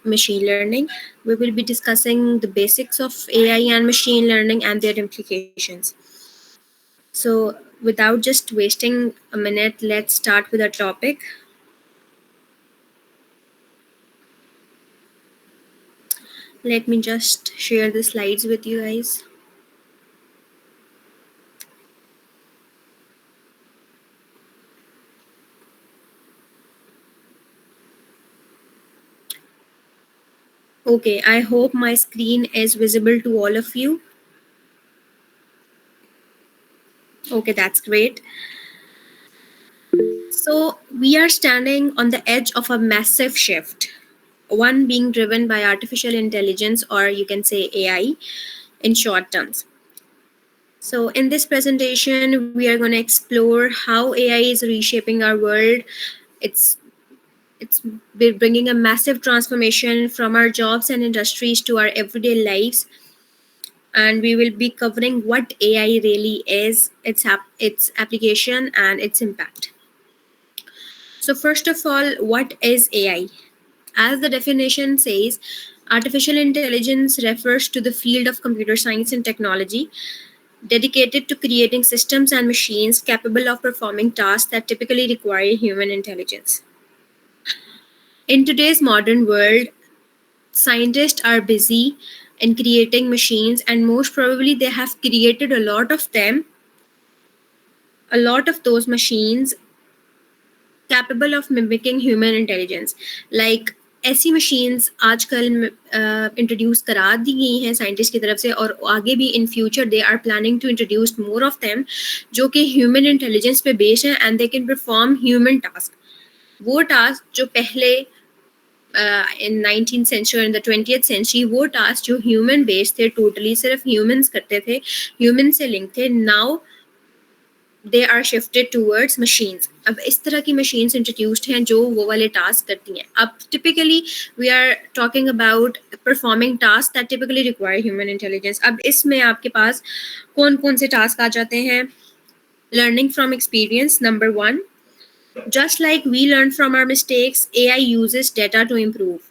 machine learning. We will be discussing the basics of AI and machine learning and their implications. So, without just wasting a minute, let's start with our topic. Let me just share the slides with you guys. Okay, I hope my screen is visible to all of you. Okay, that's great. So, we are standing on the edge of a massive shift, one being driven by artificial intelligence, or you can say AI in short terms. So, in this presentation, we are going to explore how AI is reshaping our world. It's it's bringing a massive transformation from our jobs and industries to our everyday lives, and we will be covering what AI really is, its application, and its impact. So, first of all, what is AI? As the definition says, artificial intelligence refers to the field of computer science and technology dedicated to creating systems and machines capable of performing tasks that typically require human intelligence. In today's modern world, scientists are busy in creating machines, and most probably they have created a lot of them, a lot of those machines capable of mimicking human intelligence. Like ऐसी machines आजकल introduce करा दी गई हैं scientist की तरफ से, और आगे भी in future they are planning to introduce more of them जो कि ह्यूमन इंटेलिजेंस पे बेस्ड हैं, and they can perform human task. वो टास्क जो पहले in 19th century, in the 20th century, वो टास्क जो ह्यूमन बेस्ड थे, टोटली सिर्फ ह्यूमंस करते थे, ह्यूमन से लिंक थे, now they are shifted towards machines. अब इस तरह की मशीन्स इंट्रोड्यूस्ड हैं जो वो वाले टास्क करती हैं. अब typically we are talking about performing task that typically require human intelligence. अब इसमें आपके पास कौन कौन से टास्क आ जाते हैं? Learning from experience, number 1. Just like we learn from our mistakes, AI uses data to improve.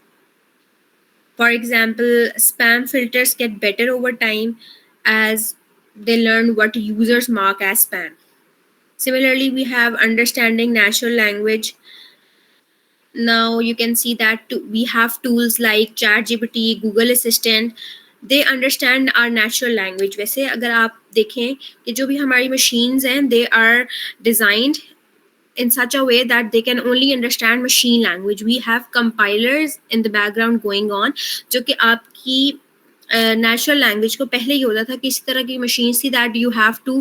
For example, spam filters get better over time as they learn what users mark as spam. Similarly, we have understanding natural language. Now you can see that we have tools like ChatGPT, Google Assistant. They understand our natural language. वैसे अगर आप देखें कि जो भी हमारी machines हैं, they are designed in such a way that they can only understand machine language. We have compilers in the background going on जो कि आपकी नेचुरल लैंग्वेज को, पहले ही होता था कि इस तरह की मशीन थी that you have to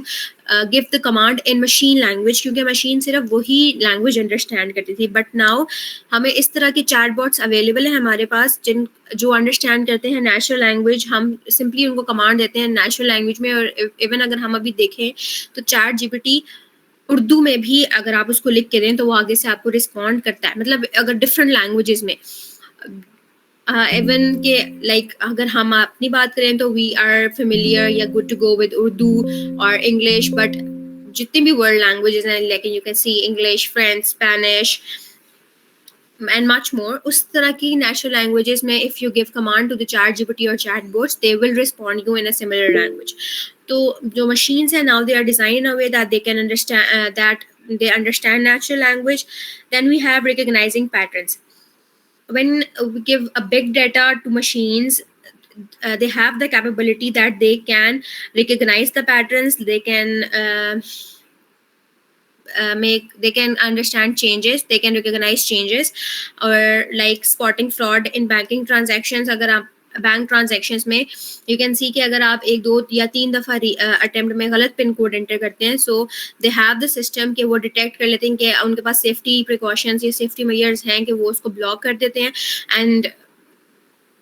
give the command in machine language, क्योंकि मशीन सिर्फ वही लैंग्वेज अंडरस्टैंड करती थी. बट नाउ हमें इस तरह के चैटबॉट्स अवेलेबल हैं हमारे पास जो अंडरस्टैंड करते हैं नेचुरल लैंग्वेज. हम सिंपली उनको कमांड देते हैं नेचुरल लैंग्वेज में. और इवन अगर हम अभी देखें तो ChatGPT उर्दू में भी अगर आप उसको लिख के दें तो वो आगे से आपको रिस्पॉन्ड करता है. मतलब अगर डिफरेंट लैंग्वेजेस में, इवन के लाइक अगर हम अपनी बात करें तो वी आर फेमिलियर या good to go with Urdu और इंग्लिश, बट जितनी भी वर्ल्ड लैंग्वेजेस हैं, like you can see English, French, Spanish and much more, उस तरह की नेचुरल लैंग्वेजेस में if you give command to the ChatGPT or chatbots, they will respond you in a similar language. तो जो machines हैं now they are designed in a way that they can understand that they understand natural language. Then we have recognizing patterns. When we give a big data to machines, they have the capability that they can recognize the patterns. They can they can understand changes, they can recognize changes, or like spotting fraud in banking transactions. अगर आप bank transactions में you can सी कि अगर आप एक दो या तीन दफ़ा अटेम्प्ट में गलत पिन कोड एंटर करते हैं, सो दे हैव द सिस्टम कि वो डिटेक्ट कर लेते हैं कि उनके पास सेफ्टी प्रिकॉशंस या सेफ्टी मेजर्स हैं कि वो उसको ब्लॉक कर देते हैं, एंड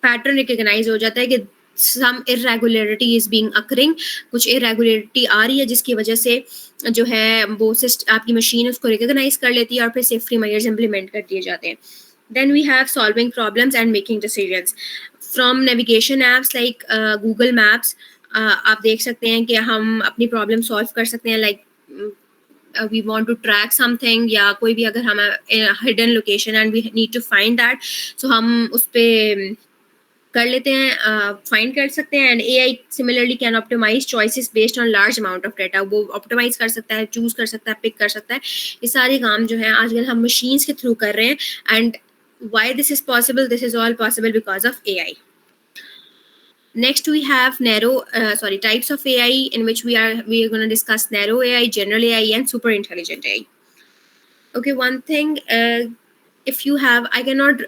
पैटर्न रिकग्नाइज हो जाता है कि सम इरेगुलरिटी इज बीइंग अकरिंग, कुछ इरेगुलरिटी आ रही है जिसकी वजह से जो है वो आपकी मशीन उसको रिकग्नाइज कर लेती है और फिर सेफ्टी मेजर्स इंप्लीमेंट कर दिए जाते हैं. Then we have solving problems and making decisions from navigation apps like Google Maps. आप देख सकते हैं कि हम अपनी प्रॉब्लम सॉल्व कर सकते हैं. Like we want to track something, या कोई भी अगर हम hidden location and we need to find that, so हम उस पे कर लेते हैं, फाइंड कर सकते हैं. And AI similarly can optimise choices based on large amount of data. वो ऑप्टिमाइज कर सकता है, चूज कर सकता है, पिक कर सकता है. ये सारे काम जो है आजकल हम मशीन्स के थ्रू कर रहे हैं. And why this is possible? This is all possible because of AI. Next we have types of AI, in which we are going to discuss narrow AI, general AI, and super intelligent AI. Okay, one thing, if you have, I cannot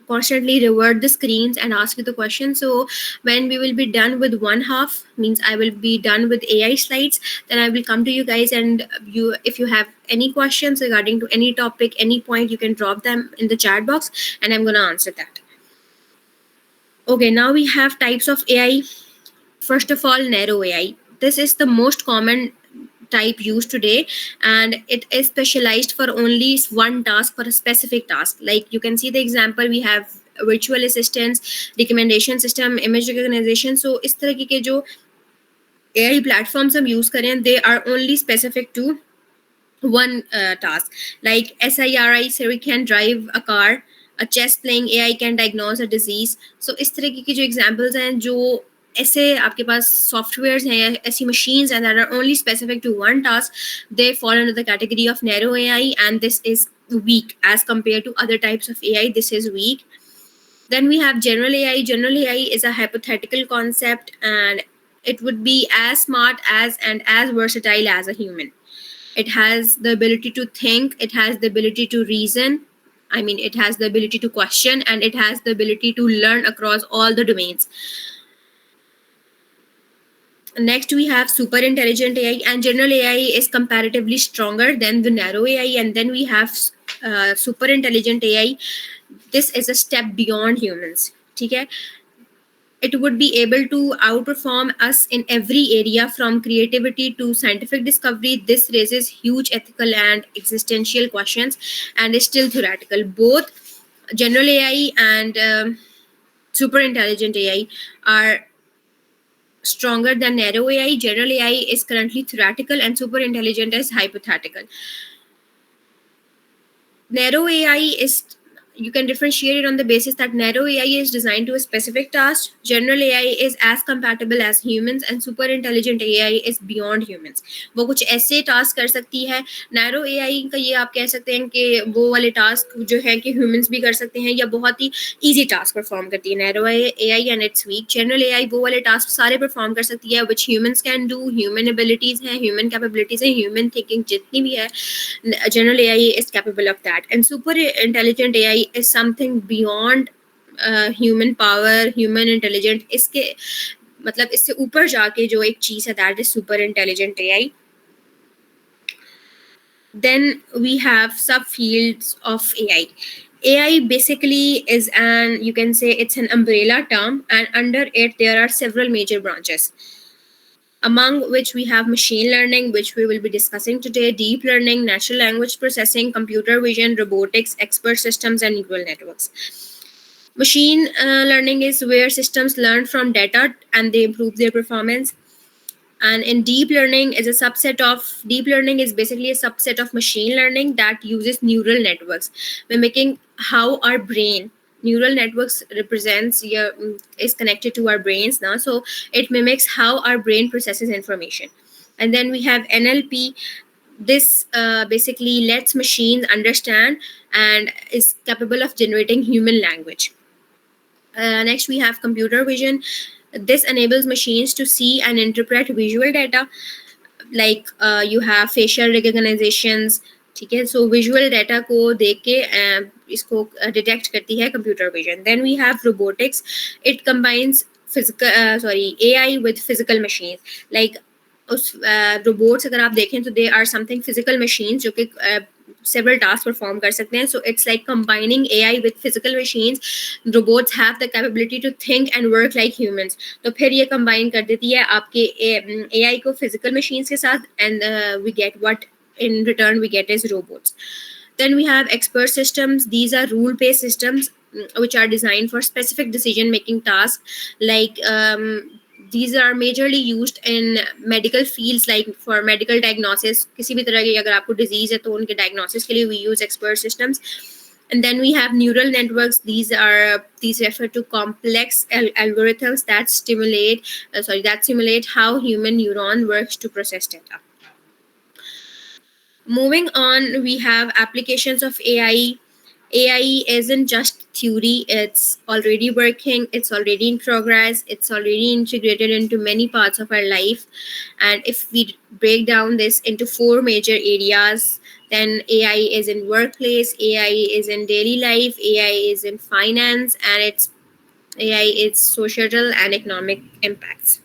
constantly revert the screens and ask you the question. So when we will be done with one half, means I will be done with AI slides, then I will come to you guys, and if you have any questions regarding to any topic, any point, you can drop them in the chat box and I'm going to answer that. Okay, now we have types of AI. First of all, narrow AI. This is the most common type used today, and it is specialized for only one task, for a specific task. Like you can see the example, we have virtual assistants, recommendation system, image recognition. So इस तरह के जो AI platforms हम use करें, they are only specific to one task. Like SIRI, Siri can drive a car. A chess playing AI can diagnose a disease. So इस तरह की जो examples हैं, जो ऐसे आपके पास सॉफ्टवेयर्स हैं या ऐसी machines and that are only specific to one task, they fall under the category of narrow AI, and this is weak as compared to other types of AI. This is weak. Then we have general AI. General AI is a hypothetical concept, and it would be as smart as and as versatile as a human. It has the ability to think, it has the ability to reason, I mean it has the ability to question, and it has the ability to learn across all the domains. Next we have super intelligent AI, and general AI is comparatively stronger than the narrow AI. And then we have super intelligent AI. This is a step beyond humans. ठीक है, it would be able to outperform us in every area, from creativity to scientific discovery. This raises huge ethical and existential questions and is still theoretical. Both general AI and super intelligent AI are stronger than narrow AI. General AI is currently theoretical and super intelligent is hypothetical. Narrow AI is, you can differentiate it on the basis that narrow AI is designed to a specific task, general AI is as compatible as humans, and super intelligent AI is beyond humans. वो कुछ ऐसे task कर सकती है. narrow AI का ये आप कह सकते हैं कि वो वाले टास्क जो है कि humans भी कर सकते हैं, या बहुत ही easy टास्क परफॉर्म करती है narrow AI, and it's weak. general AI वो वाले टास्क सारे परफॉर्म कर सकती है, which humans can do. human abilities हैं, human capabilities हैं, human thinking जितनी भी है, general AI is capable of that. And super intelligent AI is something beyond human power, human intelligence. इसके मतलब इससे ऊपर जाके जो एक चीज है, that is super intelligent AI. Then we have subfields of AI. AI basically is you can say it's an umbrella term, and under it there are several major branches, among which we have machine learning, which we will be discussing today, deep learning, natural language processing, computer vision, robotics, expert systems, and neural networks. Machine learning is where systems learn from data and they improve their performance. And in deep learning is basically a subset of machine learning that uses neural networks, mimicking how our brain, neural networks is connected to our brains now, so it mimics how our brain processes information. And then we have NLP. This basically lets machines understand and is capable of generating human language. Next we have computer vision. This enables machines to see and interpret visual data, like you have facial recognitions. ठीक है, so visual data को देख के इसको detect करती है computer vision. Then we have robotics. It combines AI with physical machines. Like उस robots अगर आप देखें तो they are something physical machines जो कि several tasks perform कर सकते हैं. So it's like combining AI with physical machines. Robots have the capability to think and work like humans. तो फिर ये combine कर देती है आपके AI को physical machines के साथ, and we get what in return we get is robots. Then we have expert systems. These are rule-based systems which are designed for specific decision-making tasks. Like these are majorly used in medical fields, like for medical diagnosis. किसी भी तरह की अगर आपको disease है तो उनके diagnosis के लिए we use expert systems. And then we have neural networks. These refer to complex algorithms that simulate how human neuron works to process data. Moving on, we have applications of AI. AI isn't just theory, it's already working, it's already in progress, it's already integrated into many parts of our life. And if we break down this into 4 major areas, then AI is in workplace, AI is in daily life, AI is in finance, and AI is social and economic impacts.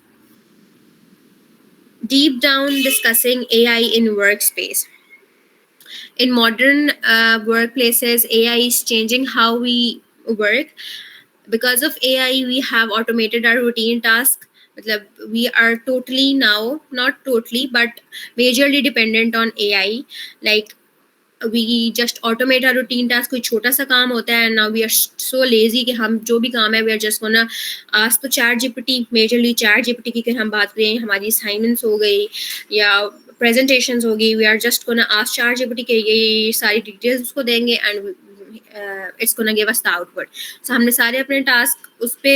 Deep down, discussing AI in workspace. In modern workplaces, AI is changing how we work. Because of AI, we have automated our routine tasks. We are totally now, not totally, but majorly dependent on AI. Like, we just automate our routine task. कोई छोटा सा काम होता है, now we are so lazy कि हम जो भी काम है we are just gonna ask तो chat GPT, majorly chat GPT की अगर हम बात करें, हमारी assignments हो गई या presentations हो गई, we are just gonna ask chat GPT के ये सारी details उसको देंगे and it's gonna give us the output. So हमने सारे अपने task उस पे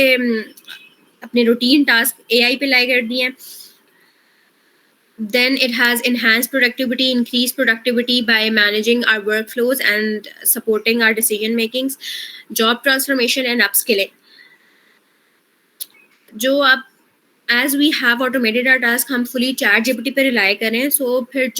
अपने routine task AI पे लाई कर दिए हैं. Then it has enhanced productivity, increased productivity by managing our workflows and supporting our decision makings. Job transformation and upskilling. जो आप as we have automated our task, हम fully chat GPT पे rely करें, so फिर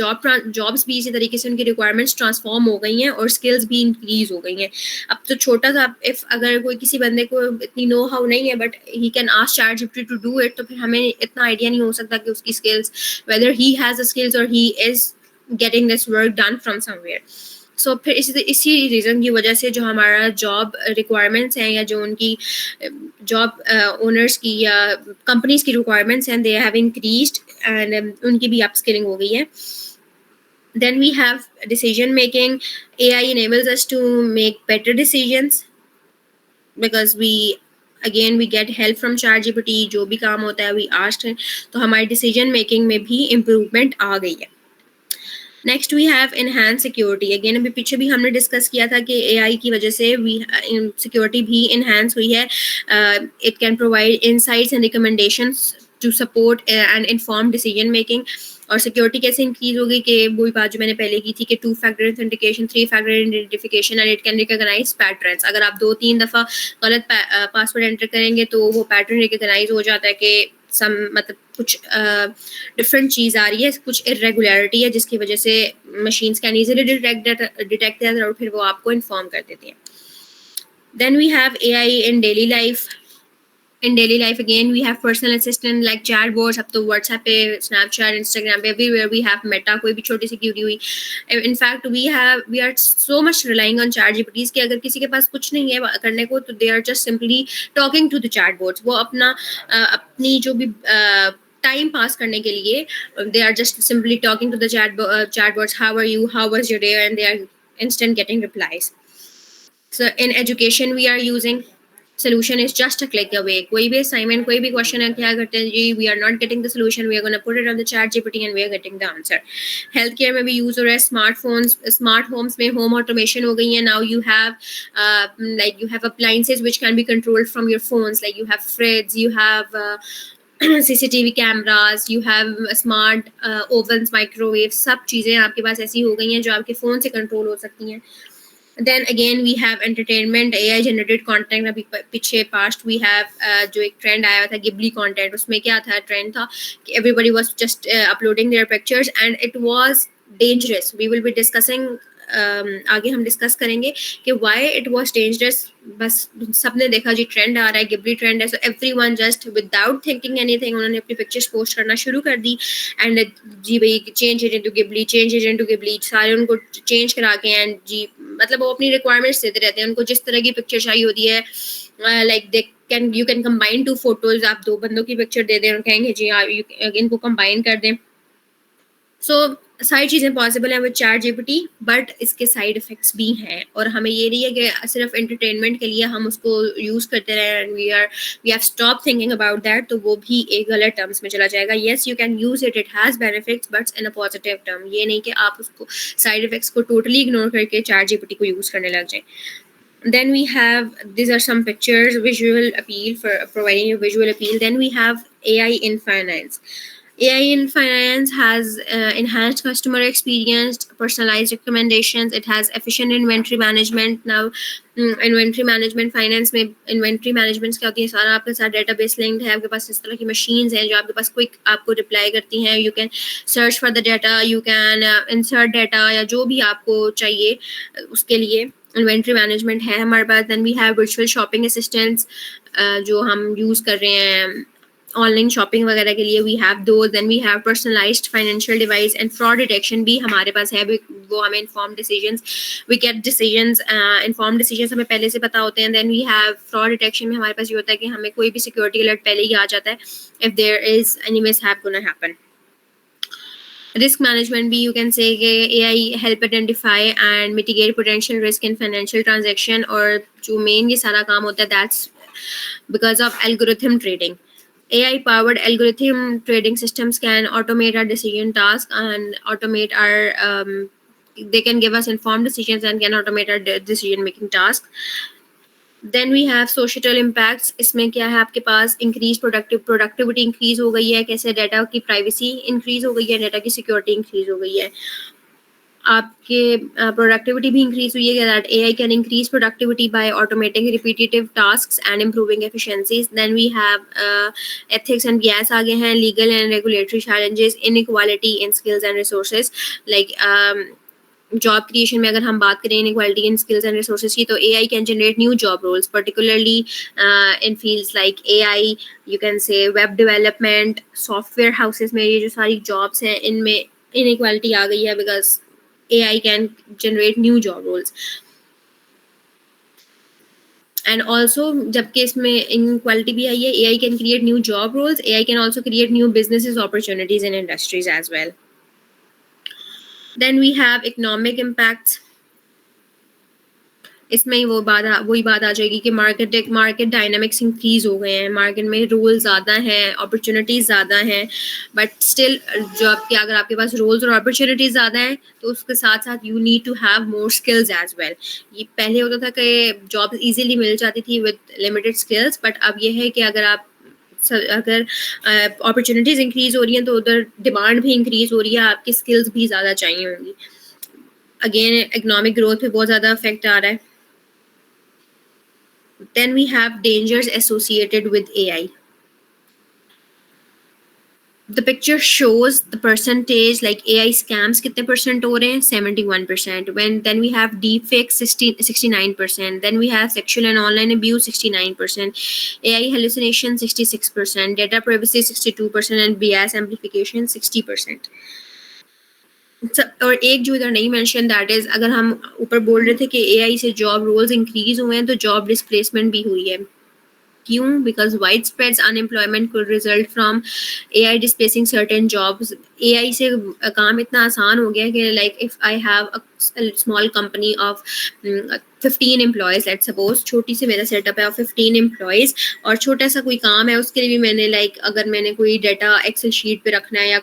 jobs भी इसी तरीके से उनकी requirements transform हो गई हैं और skills भी increase हो गई हैं. अब तो छोटा सा if अगर कोई किसी बंदे को इतनी know how नहीं है but he can ask chat GPT to do it, तो फिर हमें इतना idea नहीं हो सकता कि उसकी skills, whether he has the skills or he is getting this work done from somewhere. So फिर इसी रीज़न की वजह से जो हमारा जॉब रिक्वायरमेंट्स हैं या जो उनकी जॉब ओनर्स की या कंपनीज की रिक्वायरमेंट्स हैं, दे हैव इंक्रीज्ड एंड उनकी भी अपस्किलिंग हो गई है. Then we have decision making. AI enables us to make better decisions because we get help from ChatGPT. जो भी काम होता है we asked है, तो हमारी decision making में भी improvement आ गई है. Next we have enhance security. Again अभी पीछे भी हमने डिस्कस किया था कि एआई की वजह से सिक्योरिटी भी एनहांस हुई है. It can provide insights and recommendations to support and inform decision making. और सिक्योरिटी कैसे इंक्रीज होगी कि वही बात जो मैंने पहले की थी कि 2 factor authentication, 3 factor identification and it can recognise patterns. अगर आप 2-3 दफ़ा गलत पासवर्ड एंटर करेंगे तो वो पैटर्न रिकॉग्नाइज हो जाता है कि मतलब कुछ डिफरेंट चीज़ आ रही है, कुछ इरेगुलरिटी है जिसकी वजह से machines can easily detect that और फिर वो आपको इन्फॉर्म कर देती हैं. Then we have AI in daily life. In daily life, again, we have personal assistant like chatbots. अब तो WhatsApp पे, Snapchat, Instagram पे, everywhere we have Meta, कोई भी छोटी सी क्यूटी हुई. In fact, we are so much relying on ChatGPTs कि अगर किसी के पास कुछ नहीं है करने को तो they are just simply talking to the chatbots. वो अपनी जो भी टाइम पास करने के लिए they are just simply talking to the chatbots. How are you? How was your day? And they are instant getting replies. So in education, we are using solution is just a click away. कोई भी assignment, कोई भी question है, क्या करते हैं जी, we are not getting the solution, we are going to put it on the chat GPT and we are getting the answer. Healthcare में भी use हो रहा है. Smartphones, smart homes में home automation हो गई है. Now you have appliances which can be controlled from your phones, like you have fridge, you have CCTV cameras, you have smart ovens, microwaves. सब चीज़ें आपके पास ऐसी हो गई हैं जो आपके फ़ोन से कंट्रोल हो सकती हैं. Then again we have entertainment, AI generated content. अभी पीछे past we have जो एक trend आया था Ghibli content, उसमें क्या था, trend था कि everybody was just uploading their pictures and it was dangerous. We will be discussing आगे हम डिस्कस करेंगे कि why it was dangerous. बस सबने देखा जी ट्रेंड आ रहा है, गिबली ट्रेंड है, so everyone just without thinking anything उन्होंने अपनी पिक्चर्स पोस्ट करना शुरू कर दी एंड जी भाई change it into Ghibli, change it into Ghibli, सारे उनको चेंज करा के एंड जी मतलब वो अपनी रिक्वायरमेंट्स देते रहते हैं. उनको जिस तरह की पिक्चर चाहिए होती है, like you can combine 2 photos. आप 2 बंदों की पिक्चर दे दें और कहेंगे जी इनको कंबाइन कर दें. So सारी चीज़ें पॉसिबल हैं विद चैट जीपीटी, बट इसके साइड इफ़ेक्ट्स भी हैं और हमें ये नहीं है कि सिर्फ एंटरटेनमेंट के लिए हम उसको यूज़ करते रहें and we have stop thinking about that, तो वो भी एक गलत टर्म्स में चला जाएगा. Yes, you can use it, it has benefits, but in a positive term. ये नहीं कि आप उसको साइड इफ़ेक्ट्स को टोटली इग्नोर करके चैट जीपीटी को यूज़ करने लग जाएं. Then we have, these are some pictures, visual appeal, for providing you visual appeal. Then we have AI in finance. AI in finance has enhanced customer experience, personalized recommendations. It has efficient inventory management. Now, inventory management, finance में inventory management क्या होती है, सारा आपके साथ database linked है, आपके पास इस तरह की machines हैं जो आपके पास quick आपको reply करती हैं. You can search for the data, you can insert data या जो भी आपको चाहिए उसके लिए इन्वेंट्री मैनेजमेंट है हमारे पास. Then we have virtual shopping assistants जो हम यूज़ कर रहे हैं ऑनलाइन शॉपिंग वगैरह के लिए. वी हैव दो. Then we have personalised financial device and fraud detection भी हमारे पास है. वो हमें inform decisions, we get decisions, inform decisions हमें पहले से पता होते हैं. Then we have fraud detection में हमारे पास ये होता है कि हमें कोई भी सिक्योरिटी अलर्ट पहले ही आ जाता है if there is any mishap gonna happen. Risk management भी you can say कि AI help identify and mitigate potential risk in financial transaction, और जो main ये सारा काम होता है that's because of algorithm trading. AI powered algorithm trading systems can automate our decision task and automate our they can give us informed decisions and can automate our decision making task. Then we have social impacts. इसमें क्या है, आपके पास increase productivity increase हो गई है. कैसे, data की privacy increase हो गई है, डाटा की सिक्योरिटी इंक्रीज हो गई है, आपके प्रोडक्टिविटी भी इंक्रीज हुई है. That AI can increase productivity by automating repetitive tasks and improving efficiencies. Then we have ethics and bias आगे हैं, legal and regulatory challenges, inequality in skills and resources. Like job creation में अगर हम बात करें inequality in skills and resources की, तो AI can generate new job roles particularly in fields like AI, you can say web development, software houses में. ये जो सारी जॉब्स हैं इनमें इनइक्वालिटी आ गई है because AI can generate new job roles. And also जबकि इसमें inequality भी आई है, AI can create new job roles, AI can also create new businesses opportunities in industries as well. Then we have economic impacts. इसमें ही वही बात आ जाएगी कि market dynamics increase हो गए हैं, मार्केट में रोल ज़्यादा हैं, अपॉर्चुनिटीज़ ज़्यादा हैं, बट स्टिल जॉब के अगर आपके पास रोल्स और अपॉर्चुनिटीज़ ज़्यादा हैं तो उसके साथ साथ you need to have more skills as well. ये पहले होता था कि जॉब इजीली मिल जाती थी विद लिमिटेड स्किल्स, बट अब ये है कि अगर अपॉर्चुनिटीज़ इंक्रीज हो रही हैं तो उधर डिमांड भी इंक्रीज हो रही है, आपकी स्किल्स भी ज़्यादा चाहिए होंगी. अगेन इकोनॉमिक ग्रोथ पे बहुत ज़्यादा इफेक्ट आ रहा है. Then we have dangers associated with AI. The picture shows the percentage, like AI scams कितने percent हो रहे हैं, 71%. Then we have deepfakes 69%. Then we have sexual and online abuse 69%. AI hallucination 66%. Data privacy 62%. And bias amplification 60%. और एक जो इधर नहीं mention, that is, अगर हम ऊपर बोल रहे थे कि AI से जॉब रोल्स इंक्रीज हुए हैं तो जॉब डिस्प्लेसमेंट भी हुई है. क्यों? Because wide spreads unemployment could result from AI displacing certain jobs. AI से काम इतना आसान हो गया कि like if I have a small company of 15 employees, let's suppose छोटी सी मेरा सेटअप है और 15 एम्प्लॉयज, और छोटा सा कोई काम है उसके लिए भी मैंने लाइक अगर मैंने कोई डाटा एक्सेल शीट पे रखना है या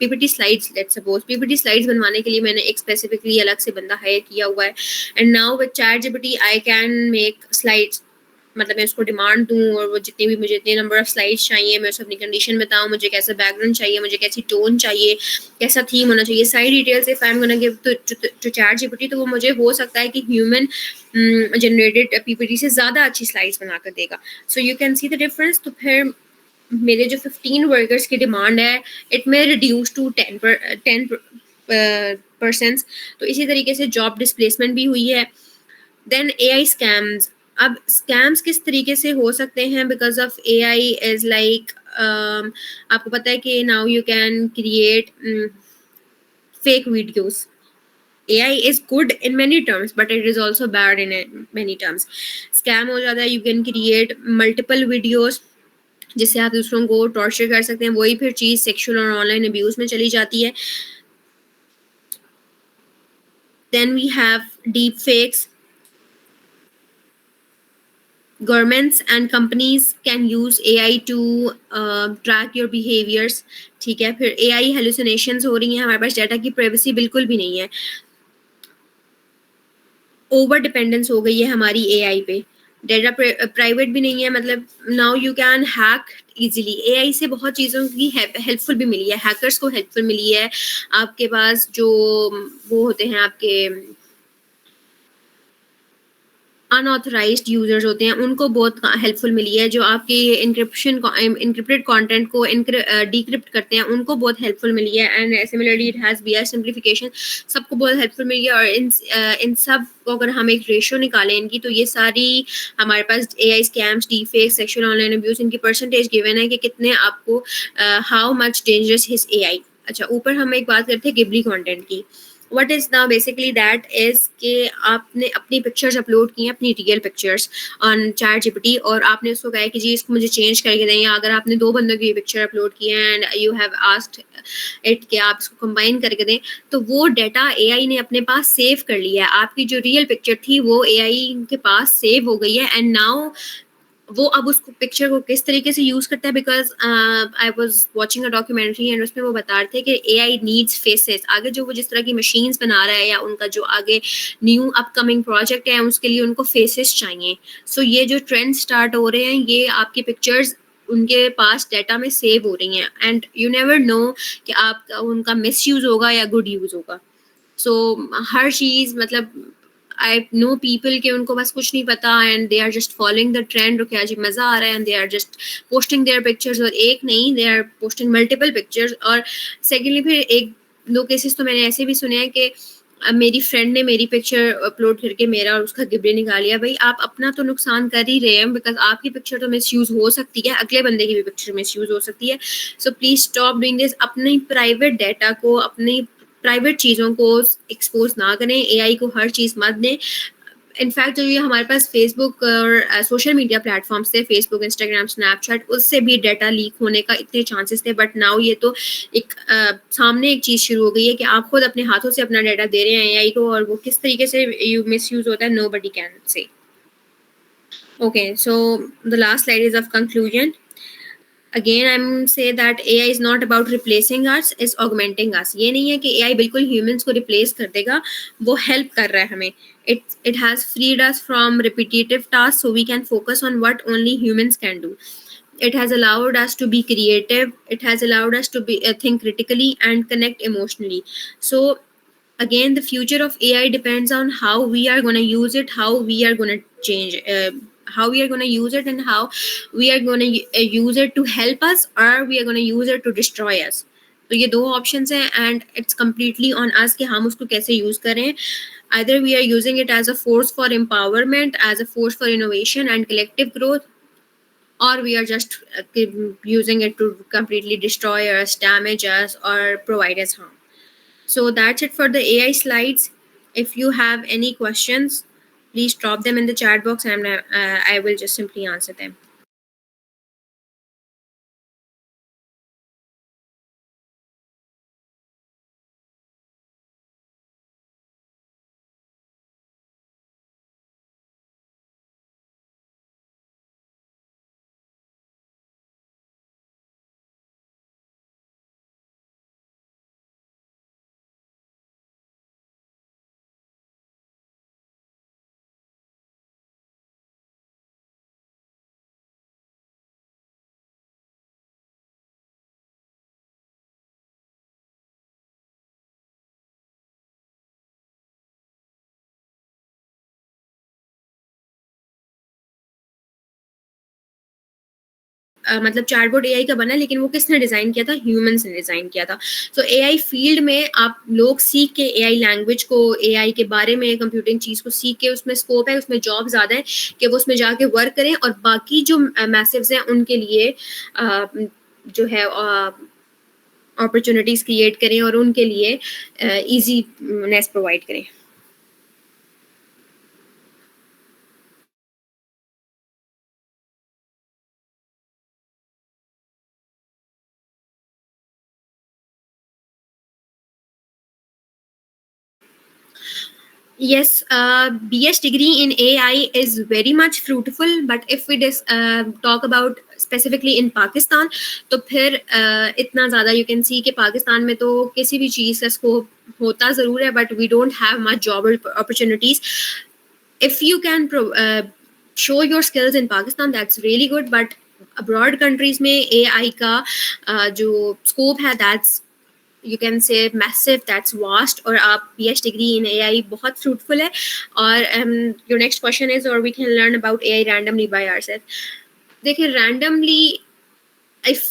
PPT slides, let's suppose PPT slides बनवाने के लिए मैंने एक स्पेसिफिकली अलग से बंदा हायर किया हुआ है. And now with ChatGPT I can make slides, मतलब मैं उसको डिमांड दूँ और वो जितनी भी मुझे इतने नंबर ऑफ स्लाइड्स चाहिए, मैं उसको अपनी कंडीशन बताऊँ, मुझे कैसा बैकग्राउंड चाहिए, मुझे कैसी टोन चाहिए, कैसा थीम होना चाहिए, सारी details if I am gonna give to ChatGPT, तो वो मुझे हो सकता है कि ह्यूमन जनरेटेड PPT से ज़्यादा अच्छी स्लाइड्स बना कर देगा. So you can see the difference. तो फिर मेरे जो 15 वर्कर्स की डिमांड है इट में रिड्यूस टू 10%. तो इसी तरीके से जॉब डिस्प्लेसमेंट भी हुई है. Then AI scams. अब स्कैम्स किस तरीके से हो सकते हैं because of AI is like, आपको पता है कि now you can create fake videos. AI is good in many terms, but it is also bad in many terms. Scam हो जाता है, you can create multiple videos जिससे आप दूसरों को टॉर्चर कर सकते हैं. वही फिर चीज़ सेक्सुअल और ऑनलाइन अब्यूज़ में चली जाती है. Then we have deep fakes. Governments and companies can use AI to track your behaviors. ठीक है, फिर AI hallucinations हो रही हैं, हमारे पास डाटा की प्राइवेसी बिल्कुल भी नहीं है, ओवर डिपेंडेंस हो गई है हमारी AI पे, डाटा प्राइवेट भी नहीं है, मतलब now you can hack easily. AI से बहुत चीज़ों की हेल्पफुल भी मिली है, हैकर्स को हेल्पफुल मिली है। आपके पास जो वो होते हैं आपके अनऑथराइज्ड यूजर्स होते हैं, उनको बहुत हेल्पफुल मिली है। जो आपके इंक्रिप्टेड कंटेंट को डिक्रिप्ट करते हैं, उनको बहुत हेल्पफुल मिली है। And similarly it has be simplification, सबको बहुत हेल्पफुल मिली है। और इन सब को अगर हम एक रेशियो निकालें इनकी, तो ये सारी हमारे पास AI scams, deepfake, sexual online abuse, इनकी परसेंटेज गिवन है कि कितने आपको, how much dangerous his AI। अच्छा, ऊपर हम एक बात करते हैं गिबली कंटेंट की। What is now basically that is कि आपने अपनी पिक्चर्स अपलोड की हैं, अपनी real pictures on chat GPT, और आपने उसको कहा है कि जी इसको मुझे चेंज करके दें। या अगर आपने दो बंदों की पिक्चर अपलोड की है and you have asked it कि आप इसको कंबाइन करके दें, तो वो डाटा एआई ने अपने पास सेव कर लिया है। आपकी जो रियल पिक्चर थी वो एआई के पास सेव हो गई है। एंड नाउ वो अब उसको पिक्चर को किस तरीके से यूज करता है, because I was watching a documentary and उसमें वो बता रहे थे कि एआई नीड्स फेसेस। आगे जो वो जिस तरह की मशीन्स बना रहा है या उनका जो आगे न्यू अपकमिंग प्रोजेक्ट है, उसके लिए उनको फेसेस चाहिए। सो ये जो ट्रेंड स्टार्ट हो रहे हैं, ये आपकी पिक्चर्स उनके पास डाटा में सेव हो रही हैं। एंड यू नेवर नो कि आपका उनका मिस यूज होगा या गुड यूज होगा। सो हर चीज मतलब आई नो पीपल के उनको बस कुछ नहीं पता and they are just following the trend. क्या जी मजा आ रहा है, and they are just posting their pictures. और एक नहीं, they are posting multiple pictures. और सेकेंडली फिर एक दो केसेस तो मैंने ऐसे भी सुने हैं कि मेरी फ्रेंड ने मेरी पिक्चर अपलोड करके मेरा और उसका गिबड़ी निकाल लिया। भाई आप अपना तो नुकसान कर ही रहे हैं, बिकॉज आपकी पिक्चर तो मिस यूज हो सकती है, अगले बंदे की भी पिक्चर मिस यूज हो सकती है। So please stop doing this. अपनी प्राइवेट डाटा को, अपनी प्राइवेट चीज़ों को एक्सपोज ना करें, एआई को हर चीज़ मत दें। इनफैक्ट जो ये हमारे पास फेसबुक और सोशल मीडिया प्लेटफॉर्म्स थे, फेसबुक, इंस्टाग्राम, स्नैपचैट, उससे भी डाटा लीक होने का इतने चांसेस थे। बट नाउ ये तो एक सामने एक चीज़ शुरू हो गई है कि आप खुद अपने हाथों से अपना डाटा दे रहे हैं एआई को, और वो किस तरीके से मिस यूज होता है, nobody can say. Okay, so the last slide is of conclusion. Again I am say that AI is not about replacing us, is augmenting us. ये नहीं है कि एआई बिल्कुल ह्यूमंस को रिप्लेस कर देगा, वो हेल्प कर रहा है हमें। It has freed us from repetitive task so we can focus on what only humans can do. It has allowed us to be creative, it has allowed us to be think critically and connect emotionally. So again, the future of AI depends on how we are going to use it, how we are going to change, how we are going to use it, and how we are going to use it to help us, or we are going to use it to destroy us. तो ये दो options हैं and it's completely on us कि हम उसको कैसे use करें. Either we are using it as a force for empowerment, as a force for innovation and collective growth, or we are just using it to completely destroy us, damage us, or provide us harm. So that's it for the AI slides. If you have any questions, please drop them in the chat box and I will just simply answer them. मतलब chatbot AI का बना, लेकिन वो किसने design किया था? Humans ने design किया था. सो एआई फील्ड में आप लोग सीख के एआई लैंग्वेज को, एआई के बारे में, कंप्यूटिंग चीज़ को सीख के, उसमें स्कोप है, उसमें जॉब ज़्यादा है कि वो उसमें जाके वर्क करें, और बाकी जो मैसिव्स हैं उनके लिए जो है अपॉर्चुनिटीज़ क्रिएट करें और उनके लिए ईजीनेस प्रोवाइड करें. Yes, BS degree in AI is very much fruitful, but if we talk about specifically in Pakistan, तो फिर इतना ज़्यादा you can see कि पाकिस्तान में तो किसी भी चीज़ का स्कोप होता ज़रूर है, but we don't have much job opportunities. If you can show your skills in Pakistan, that's really good, but abroad countries में AI का जो scope है, that's you can say massive, that's vast, और आप PhD degree in AI बहुत fruitful है. और your next question is, or we can learn about AI randomly by ourselves. देखिए randomly if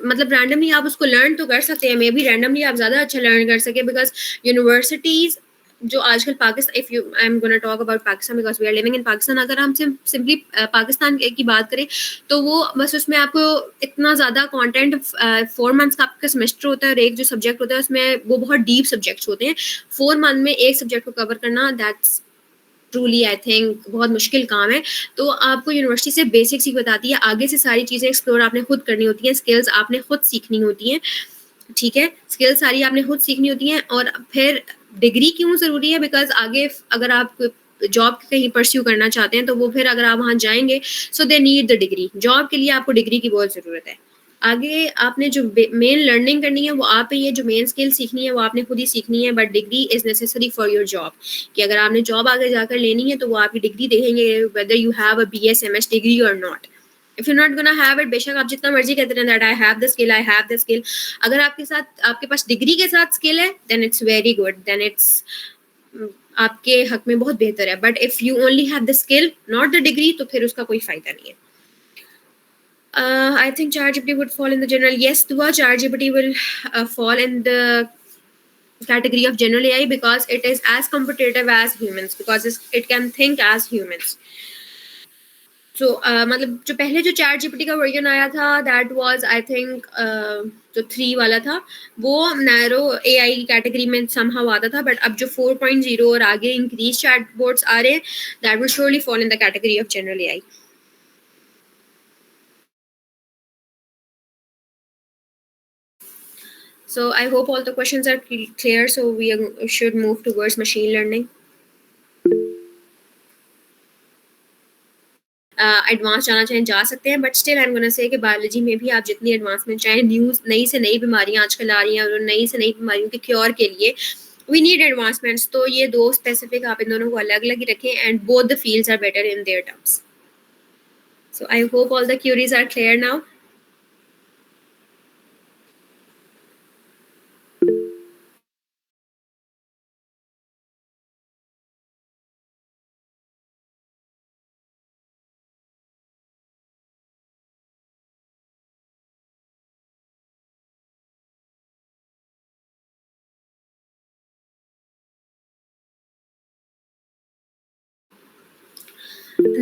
मतलब randomly आप उसको learn तो कर सकते हैं, मे बी randomly आप ज़्यादा अच्छा learn कर सके, because universities जो आजकल Pakistan, if you I am gonna talk about Pakistan because we are living in Pakistan, अगर हम सिंपली पाकिस्तान की बात करें तो वो बस उसमें आपको इतना ज़्यादा कंटेंट 4 मंथ्स का आपका सेमेस्टर होता है, और एक जो सब्जेक्ट होता है उसमें वो बहुत डीप सब्जेक्ट्स होते हैं. 4 मंथ में एक सब्जेक्ट को कवर करना, दैट्स ट्रूली आई थिंक बहुत मुश्किल काम है. तो आपको यूनिवर्सिटी से बेसिक्स ही बताती है, आगे से सारी चीज़ें एक्सप्लोर आपने खुद करनी होती हैं, स्किल्स आपने खुद सीखनी होती हैं. ठीक है, स्किल्स सारी आपने खुद सीखनी होती हैं. और फिर डिग्री क्यों ज़रूरी है, बिकॉज आगे अगर आप जॉब कहीं परस्यू करना चाहते हैं तो वो फिर अगर आप वहाँ जाएंगे, so they need the degree. Job के लिए आपको डिग्री की बहुत ज़रूरत है. आगे आपने जो मेन लर्निंग करनी है वो आप ही है, जो मेन स्किल सीखनी है वो आपने खुद ही सीखनी है, but degree is necessary for your job. कि अगर आपने जॉब आगे जाकर लेनी है तो वो आपकी डिग्री देखेंगे, whether you have a BS MS degree और not. If you not gonna have it, बेशक आप जितना मर्जी कहते हैं that I have the skill, I have the skill, अगर आपके साथ आपके पास डिग्री के साथ स्किल है then it's very good, then it's आपके हक में बहुत बेहतर है. But if you only have the skill not the degree, तो फिर उसका कोई फायदा नहीं है. I think ChatGPT would fall in the general. Yes, Dua, ChatGPT will fall in the category of general AI because it is as competitive as humans, because it can think as humans. So मतलब जो पहले जो ChatGPT का version आया था, that was I think जो 3 वाला था, वो नैरो AI की कैटेगरी में समहाउ आता था. बट अब जो 4.0 और आगे इंक्रीज चैटबॉट्स आ रहे हैं, that will surely fall in the category of general AI. So I hope all the questions are clear. So we should move towards machine learning. Advance जाना चाहें जा सकते हैं, but still I am gonna say कि biology में भी आप जितनी एडवांसमेंट चाहें, न्यूज़ नई से नई बीमारियां आजकल आ रही हैं, और नई से नई बीमारियों के क्योर के लिए वी नीड एडवांसमेंट्स. तो ये दो स्पेसिफिक आप इन दोनों को अलग अलग ही रखें, and both the fields are better in their terms. So I hope all the queries are clear now.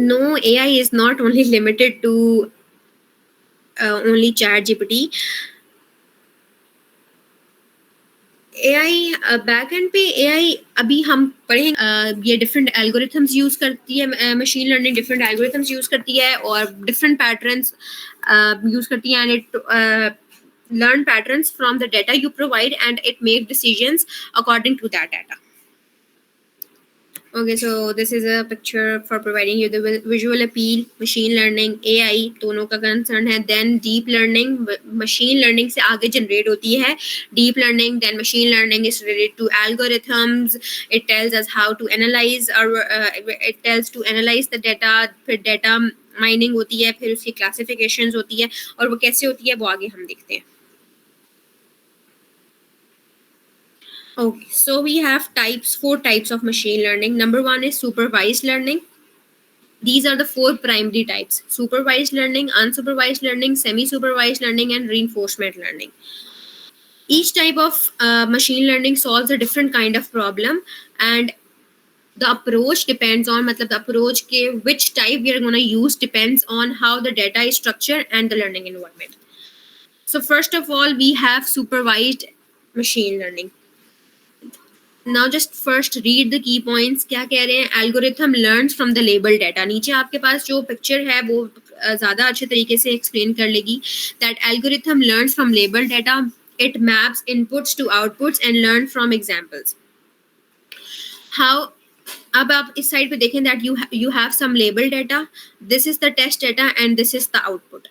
No, AI is not only limited to only ChatGPT. AI back and पे AI अभी हम पढ़ेंगे, ये different algorithms use करती है, machine learning different algorithms use करती है और डिफरेंट पैटर्न्स यूज करती है, and it learn patterns from the data you provide, and it make decisions according to that data. Okay, so this is a picture for providing you the visual appeal. Machine learning, AI दोनों का concern है. Then deep learning, machine learning से आगे generate होती है deep learning. Then machine learning is related to algorithms. It tells us how to analyze, or it tells to analyze the data. फिर data mining होती है, फिर उसकी classifications होती है, और वो कैसे होती है वो आगे हम देखते हैं. Okay, so we have 4 types of machine learning. Number 1 is supervised learning. These are the 4 primary types: supervised learning, unsupervised learning, semi-supervised learning, and reinforcement learning. Each type of machine learning solves a different kind of problem, and the approach depends on, the approach ke which type we are going to use depends on how the data is structured and the learning environment. So first of all, we have supervised machine learning. Now just first read the key points. क्या कह रहे हैं? Algorithm learns from the labeled data. नीचे आपके पास जो picture है वो ज़्यादा अच्छे तरीके से एक्सप्लेन कर लेगी. That algorithm learns from labeled data. It maps inputs to outputs and learn from examples. How अब आप इस साइड पे देखें that you have some label data, this is the test data and this is the output.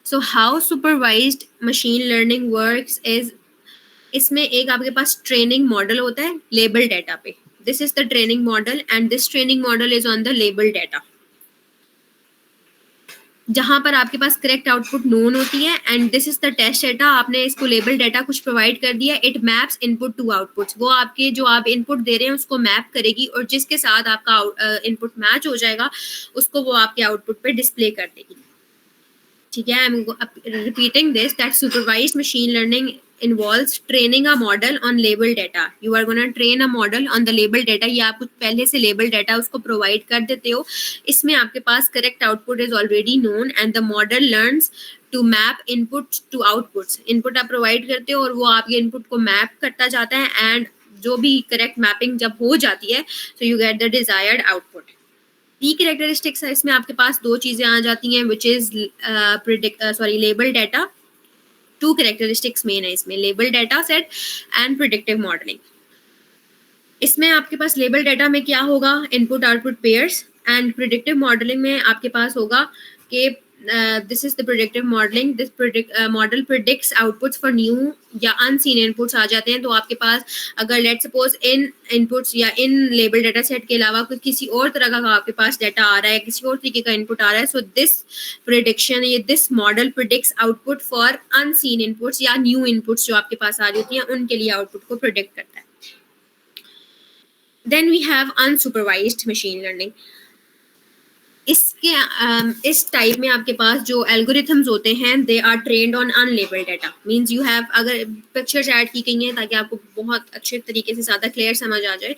So how supervised machine learning works is, इसमें एक आपके पास training model होता है लेबल डेटा पे. This is the training model and this training model is on the label data, जहां पर आपके पास करेक्ट आउटपुट नोन होती है. And this is the test data. आपने इसको लेबल डेटा कुछ प्रोवाइड कर दिया, it maps input to outputs. वो आपके जो आप इनपुट दे रहे हैं उसको मैप करेगी और जिसके साथ आपका इनपुट मैच हो जाएगा उसको वो आपके आउटपुट पे डिस्प्ले कर देगी. ठीक है, I am repeating this that supervised machine learning involves training a model on label data. You are going to train a model on the label data. या आप पहले से label data उसको provide कर देते हो. इसमें आपके पास correct output is already known and the model learns to map input to outputs. Input आप provide करते हो और वो आपके input को map करता जाता है and जो भी correct mapping जब हो जाती है so you get the desired output. Key characteristics है इसमें आपके पास दो चीजें आ जाती हैं which is label data. To characteristics main है इसमें, label data set and predictive modelling. इसमें आपके पास लेबल डेटा में क्या होगा, input output pairs. And predictive modelling में आपके पास होगा कि this is the predictive modelling. This model predicts outputs for new या अनसीन इनपुट्स आ जाते हैं. तो आपके पास अगर लेट सपोज इन इनपुट्स या इन लेबल डेटा सेट के अलावा कुछ किसी और तरह का आपके पास डेटा आ रहा है, किसी और तरीके का इनपुट आ रहा है, सो दिस प्रिडिक्शन ये this model predicts output for unseen inputs या न्यू इनपुट्स जो आपके पास आ रही होती हैं उनके लिए आउटपुट को प्रिडिक्ट करता है. Then we have unsupervised machine learning. इसके इस टाइप में आपके पास जो एल्गोरिथम्स होते हैं they are trained on unlabelled data. Means you have, अगर पिक्चर्स ऐड की गई हैं ताकि आपको बहुत अच्छे तरीके से ज़्यादा क्लियर समझ आ जाए.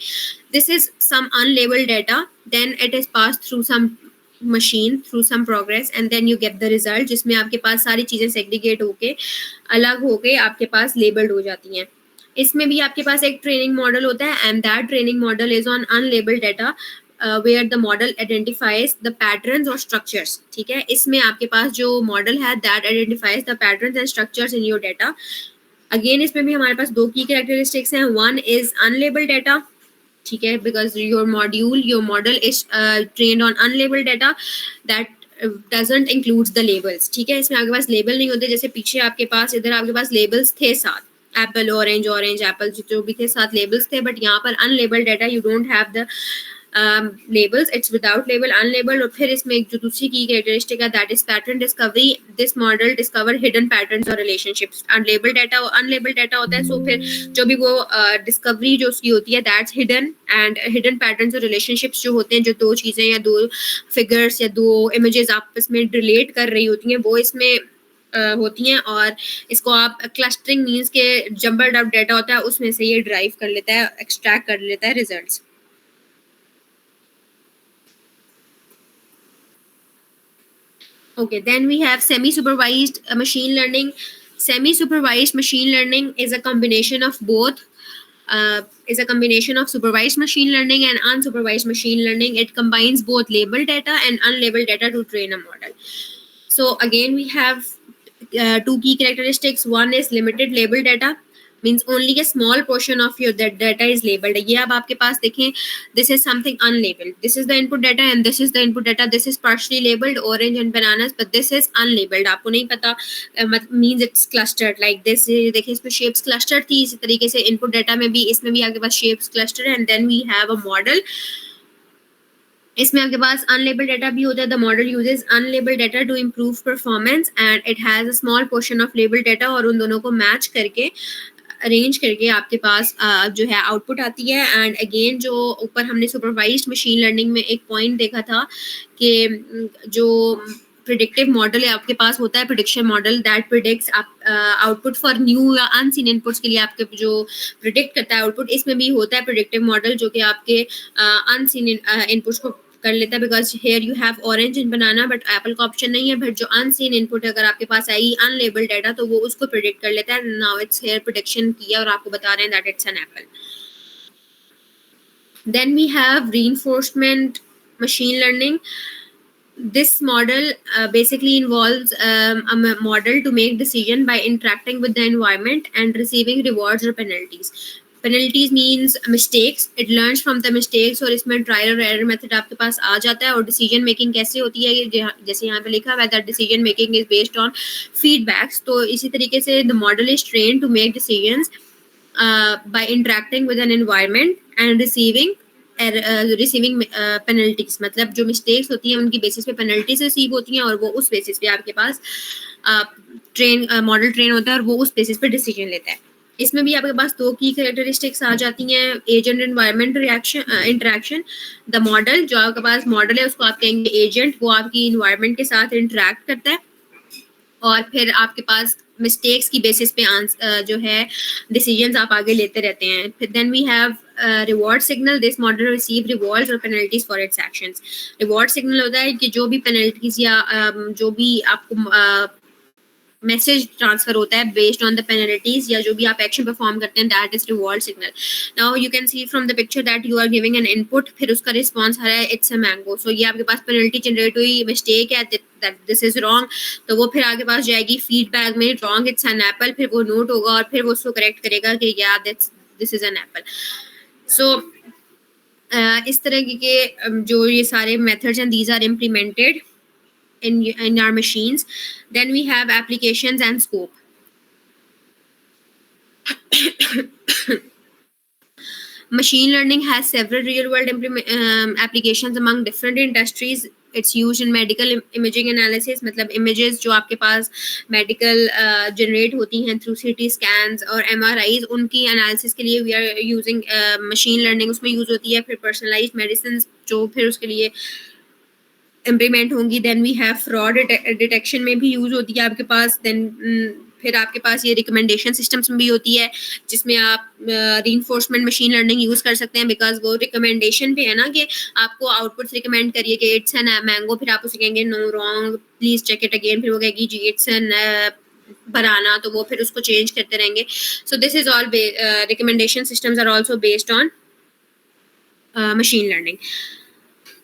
This is some unlabelled data, then it is pass through some machine through some progress and then you get the result, जिसमें आपके पास सारी चीज़ें सेग्रीगेट होके अलग होके आपके पास लेबल्ड हो जाती हैं. इसमें भी आपके पास एक ट्रेनिंग मॉडल होता है and that training model is on unlabelled data where the model identifies the patterns or structures. ठीक है, इसमें आपके पास जो मॉडल है that identifies the patterns and structures in your data. Again इसमें भी हमारे पास दो की characteristics हैं. One is unlabeled data. ठीक है, because your model is trained on unlabeled data that doesn't includes the labels. ठीक है, इसमें आपके पास लेबल नहीं होते. जैसे पीछे आपके पास इधर आपके पास लेबल्स थे साथ, एप्पल ऑरेंज एप्पल जो भी थे साथ लेबल्स थे, बट यहाँ पर unlabelled data you don't have the labels, it's without label, unlabeled. और फिर इसमें एक जो दूसरी की कैरेक्टरिस्टिक है that is pattern discovery. This model discover hidden patterns or relationships. unlabeled data और unlabeled data होता है, so फिर जो भी वो discovery जो उसकी होती है that's hidden, and hidden patterns और relationships जो होते हैं, जो दो चीज़ें या दो figures या दो images आपस में relate कर रही होती हैं वो इसमें होती हैं. और इसको आप क्लस्टरिंग मीन्स के जम्बल्ड अप डाटा होता है उसमें से ये ड्राइव कर लेता है, एक्सट्रैक्ट कर लेता है results. Okay, then we have semi-supervised machine learning. Semi-supervised machine learning is a combination of both. Is a combination of supervised machine learning and unsupervised machine learning. It combines both labeled data and unlabeled data to train a model. So again, we have two key characteristics. One is limited labeled data. Means only a small portion of your that data is labeled. ये अब आपके पास देखें, this is something unlabeled. This is the input data and this is the input data. This is partially labeled orange and bananas, but this is unlabeled. आपको नहीं पता, means it's clustered like this. देखिए इसमें shapes clustered थी, इसी तरीके से input data में भी, इसमें भी आपके पास shapes clustered है. And then we have a model. इसमें आपके पास अनलेबल्ड डाटा भी होता है. The model uses unlabelled data to improve performance and it has a small portion of labelled data, और उन दोनों को मैच करके अरेंज करके आपके पास जो है आउटपुट आती है. एंड अगेन जो ऊपर हमने सुपरवाइज्ड मशीन लर्निंग में एक पॉइंट देखा था कि जो प्रिडिक्टिव मॉडल है आपके पास होता है, prediction model that predicts output for new या अनसीन इनपुट्स के लिए आपके जो प्रिडिक्ट करता है आउटपुट. इसमें भी होता है प्रिडिक्टिव मॉडल जो कि आपके अनसीन इनपुट्स को कर लेता है. Because here you have orange and banana but apple का ऑप्शन नहीं है. बट जो अनसीन इनपुट अगर आपके पास आई अनलेबल्ड डाटा तो वो उसको प्रिडिक्ट कर लेता है. नाउ इट्स हेयर प्रिडिक्शन किया और आपको बता रहे हैं that it's an apple. Then we have reinforcement machine learning. This model basically involves a model to make decision by interacting with the environment and receiving rewards or penalties. Penalties means mistakes, it learns from the mistakes, और इसमें trial और error method आपके पास आ जाता है। और decision making कैसे होती है, जैसे यहाँ पे लिखा हुआ है that decision making is based on feedbacks. तो इसी तरीके से the model is train to make decisions by interacting with an environment and receiving penalties, मतलब जो मिस्टेक्स होती हैं उनकी बेसिस पे पेनल्टीज रिसीव होती हैं, और वो उस बेसिस पे आपके पास मॉडल ट्रेन होता है, और वो उस बेसिस पे डिसीजन लेता है। इसमें भी आपके पास दो की कैरेक्टरिस्टिक्स आ जाती हैं, agent environment reaction interaction. The model, जो आपके पास मॉडल है उसको आप कहेंगे एजेंट, वो आपकी इन्वायरमेंट के साथ इंटरेक्ट करता है, और फिर आपके पास मिस्टेक्स की बेसिस पे जो है डिसीजंस आप आगे लेते रहते हैं। फिर then we have reward signal, this model receive rewards और penalties for its actions. Reward signal होता है कि जो भी पेनल्टीज या जो भी आपको मैसेज ट्रांसफर होता है बेस्ड ऑन द पेनल्टीज, या जो भी आप एक्शन परफॉर्म करते हैं, that is reward signal. Now you can see from the picture that you are giving an input, फिर उसका रिस्पॉन्स आ रहा है इट्स अ मैंगो। सो ये आपके पास पेनल्टी जनरेट हुई, मिस्टेक है दैट दिस इज रॉन्ग, तो वो फिर आगे पास जाएगी फीडबैक में, रॉन्ग इट्स एन एप्पल, फिर वो नोट होगा और फिर वो उसको करेक्ट करेगा कि या दिस इज एन एप्पल। सो इस तरह के जो ये सारे मेथड्स हैं, these are implemented in our machines. Then we have applications and scope. Machine learning has several real-world applications among different industries. It's used in medical imaging analysis, मतलब images जो आपके पास medical generate होती हैं through CT scans और MRIs, उनकी analysis के लिए we are using machine learning, उसमें use होती है। फिर personalized medicines जो फिर उसके लिए इम्प्लीमेंट होंगी। Then we have fraud detection में भी यूज होती है आपके पास। देन फिर आपके पास ये रिकमेंडेशन सिस्टम्स में भी होती है, जिसमें आप रीइंफोर्समेंट मशीन लर्निंग यूज कर सकते हैं, बिकॉज वो रिकमेंडेशन पे है ना कि आपको आउटपुट्स रिकमेंड करिए कि इट्स एन मैंगो, फिर आप उसे कहेंगे no wrong please check it again, फिर वो कहेगी जी इट्स एन बनाना, तो वो फिर उसको चेंज करते रहेंगे। So this is all recommendation systems are also based on machine learning.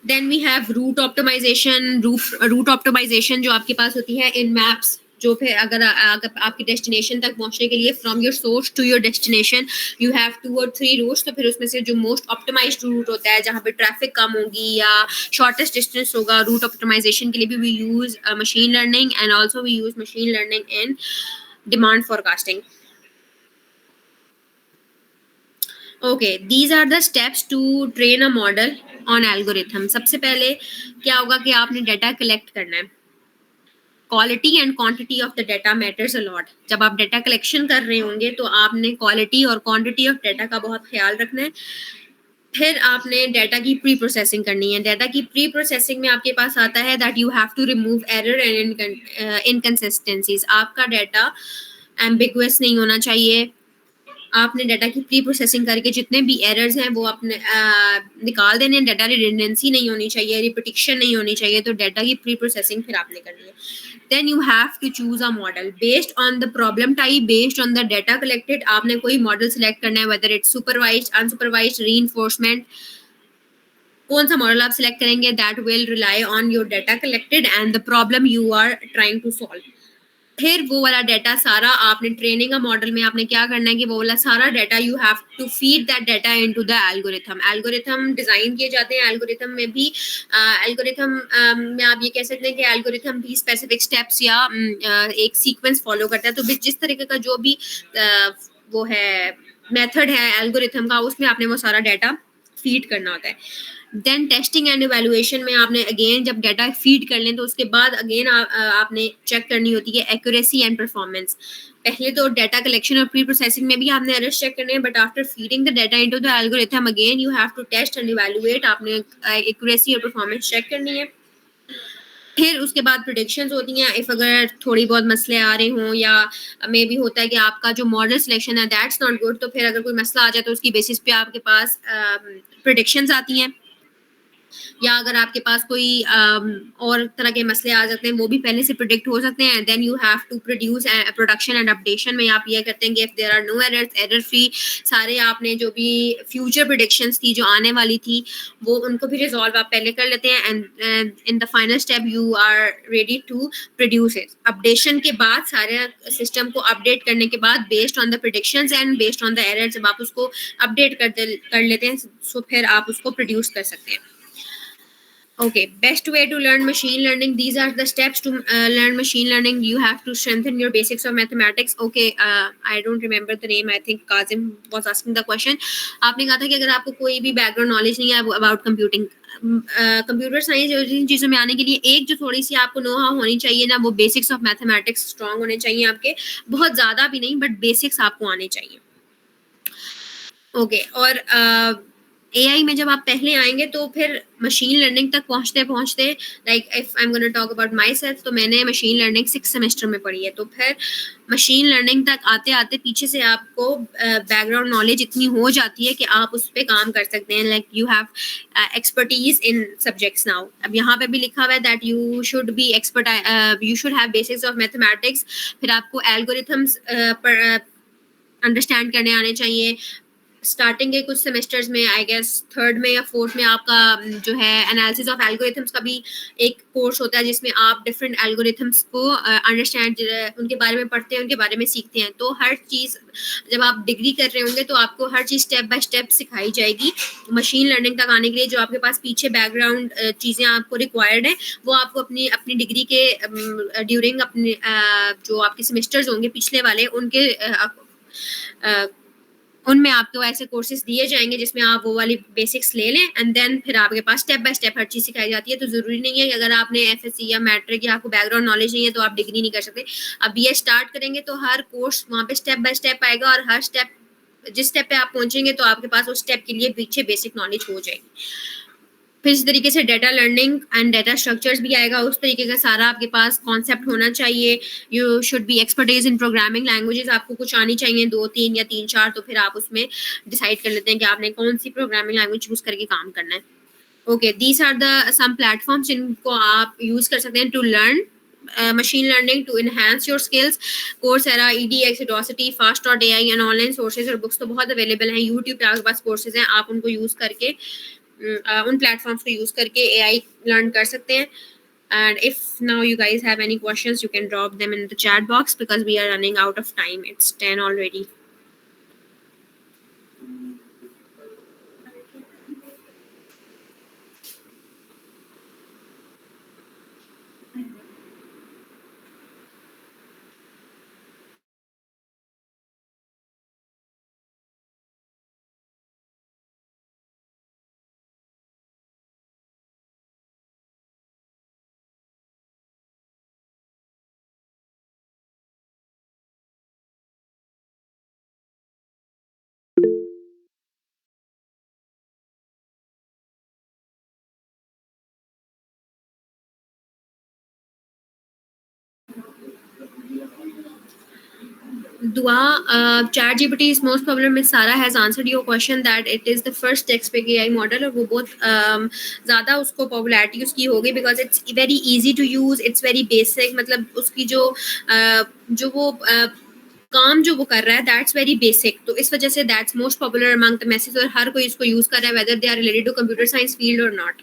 Then we have route optimisation. Route optimisation जो आपके पास होती है इन मैप्स, जो फिर अगर आपकी डेस्टिनेशन तक पहुंचने के लिए from your source to your destination you have 2 or 3 routes, तो फिर उसमें से जो मोस्ट ऑप्टिमाइज्ड रूट होता है जहाँ पे ट्रैफिक कम होगी या शॉर्टेस्ट डिस्टेंस होगा, रूट ऑप्टिमाइजेशन के लिए भी we use machine learning, and also we use machine learning in demand forecasting. Okay, these are the steps to train a model on algorithm. सबसे पहले क्या होगा कि आपने डाटा कलेक्ट करना है। Quality and quantity of the data matters a lot. जब आप डाटा कलेक्शन कर रहे होंगे तो आपने क्वालिटी और क्वांटिटी ऑफ डाटा का बहुत ख्याल रखना है। फिर आपने डाटा की प्री प्रोसेसिंग करनी है। डाटा की प्री प्रोसेसिंग में आपके पास आता है that you have to remove error and inconsistencies. आपका डाटा एम्बिगुअस नहीं होना चाहिए। आपने डाटा की प्री प्रोसेसिंग करके जितने भी एरर्स हैं वो अपने निकाल देने। डाटा रिडंडेंसी नहीं होनी चाहिए, रिपीटिशन नहीं होनी चाहिए, तो डाटा की प्री प्रोसेसिंग फिर आपने करनी है। Then you have to choose a model based on the problem type, based on the data collected. आपने कोई मॉडल सेलेक्ट करना है, whether it's supervised, unsupervised, reinforcement. कौन सा मॉडल आप सिलेक्ट करेंगे that will rely on your data collected and the problem you are trying to solve. फिर वो वाला डाटा सारा आपने ट्रेनिंग मॉडल में आपने क्या करना है कि वो वाला सारा data you have to feed that data into the algorithm. Algorithm design किए जाते हैं। एल्गोरिथम में भी में आप ये कह सकते हैं कि एल्गोरिथम भी स्पेसिफिक स्टेप्स या एक सीक्वेंस फॉलो करता है। तो जिस तरीके का जो भी वो है मेथड है एल्गोरिथम का, उसमें आपने वो सारा डाटा फीड करना होता है। देन टेस्टिंग एंड इवैल्यूएशन में आपने अगेन जब डाटा फीड कर लें तो उसके बाद अगेन आपने चेक करनी होती है एक्यूरेसी एंड परफॉर्मेंस। पहले तो डाटा कलेक्शन और प्री प्रोसेसिंग में भी आपने एरर्स चेक करने हैं, but after feeding the data into the algorithm again you have to test and evaluate. आपने एक्यूरेसी और परफॉर्मेंस चेक करनी है। फिर उसके बाद प्रेडिक्शंस होती हैं। इफ अगर थोड़ी बहुत मसले आ रहे हों या मे भी होता है कि आपका जो मॉडल सिलेक्शन है दैट्स नॉट गुड, तो फिर अगर कोई मसला आ जाए तो उसकी बेसिस पे आपके पास प्रेडिक्शंस आती हैं। या अगर आपके पास कोई और तरह के मसले आ जाते हैं वो भी पहले से प्रिडिक्ट हो सकते हैं, then you have to produce production and updation में आप ये करते हैं कि if there are no errors, error free, सारे आपने जो भी फ्यूचर प्रिडिक्शंस थी जो आने वाली थी वो उनको भी रिजॉल्व आप पहले कर लेते हैं, and in the final step you are ready to produce it. Updation के बाद सारे सिस्टम को अपडेट करने के बाद based on the predictions and based on the error जब आप उसको अपडेट कर लेते हैं सो फिर आप उसको प्रोड्यूस कर सकते हैं। Okay, best way to learn machine learning. These are the steps to learn machine learning. You have to strengthen your basics of mathematics. Okay, I don't remember the name. I think Kazim was asking the question. आपने कहा था कि अगर आपको कोई भी background knowledge नहीं है about computing, कंप्यूटर साइंस जिन चीज़ों में आने के लिए एक जो थोड़ी सी आपको नो हाउ होनी चाहिए ना, वो बेसिक्स ऑफ मैथमेटिक्स स्ट्रांग होने चाहिए आपके, बहुत ज़्यादा भी नहीं बट बेसिक्स आपको आने चाहिए। ओके, और एआई में जब आप पहले आएंगे तो फिर मशीन लर्निंग तक पहुंचते पहुंचते, like if I am gonna talk about my self, तो मैंने मशीन लर्निंग 6 सेमेस्टर में पढ़ी है, तो फिर मशीन लर्निंग तक आते आते पीछे से आपको बैकग्राउंड नॉलेज इतनी हो जाती है कि आप उस पर काम कर सकते हैं, like you have expertise in subjects now. अब यहाँ पे भी लिखा हुआ है that you should be expert, you should have basics of mathematics, फिर आपको एल्गोरिथम्स अंडरस्टैंड करने आने चाहिए। स्टार्टिंग के कुछ सेमेस्टर्स में, आई गेस थर्ड में या फोर्थ में, आपका जो है एनालिसिस ऑफ एल्गोरिथम्स का भी एक कोर्स होता है जिसमें आप डिफरेंट एल्गोरिथम्स को अंडरस्टैंड उनके बारे में पढ़ते हैं, उनके बारे में सीखते हैं। तो हर चीज़ जब आप डिग्री कर रहे होंगे तो आपको हर चीज़ स्टेप बाय स्टेप सिखाई जाएगी। मशीन लर्निंग तक आने के लिए जो आपके पास पीछे बैकग्राउंड चीज़ें आपको रिक्वायर्ड हैं वो आपको अपनी अपनी डिग्री के ड्यूरिंग अपने जो आपके सेमेस्टर्स होंगे पिछले वाले उनके उनमें आपको ऐसे कोर्सेज दिए जाएंगे जिसमें आप वो वाली बेसिक्स ले लें, एंड देन फिर आपके पास स्टेप बाय स्टेप हर चीज़ सिखाई जाती है। तो ज़रूरी नहीं है कि अगर आपने एफएससी या मैट्रिक या आपको बैकग्राउंड नॉलेज नहीं है तो आप डिग्री नहीं कर सकते। आप बीए स्टार्ट करेंगे तो हर कोर्स वहाँ पे स्टेप बाय स्टेप आएगा, और हर स्टेप जिस स्टेप पे आप पहुंचेंगे तो आपके पास उस स्टेप के लिए पीछे बेसिक नॉलेज हो जाएगी। फिर इस तरीके से data learning and data structures भी आएगा, उस तरीके का सारा आपके पास कॉन्सेप्ट होना चाहिए। You should be expertise in programming languages, आपको कुछ आनी चाहिए 2-3 या 3-4, तो फिर आप उसमें डिसाइड कर लेते हैं कि आपने कौन सी प्रोग्रामिंग लैंग्वेज चूज करके काम करना है। Okay, these are the some platforms जिनको आप यूज कर सकते हैं to learn machine learning to enhance your skills. Coursera, edX, Udacity, Fast.ai and online sources और books तो बहुत अवेलेबल हैं। यूट्यूब पे आपके पास कोर्सेज हैं, आप उनको यूज करके उन प्लेटफॉर्म्स को यूज करके एआई लर्न कर सकते हैं। And if now you guys have any questions, you can drop them in the chat box because we are running out of time. It's 10 already. Dua, ChatGPT is most popular. Miss Sara has answered your question that it is the first text-based AI model, और वो बहुत ज़्यादा उसको popularity उसकी हो गई because it's very easy to use, it's very basic, मतलब उसकी जो वो काम जो वो कर रहा है दैट्स वेरी बेसिक, तो इस वजह से that's most popular among the message, और हर कोई इसको यूज कर रहा है whether they are related to computer science field और not.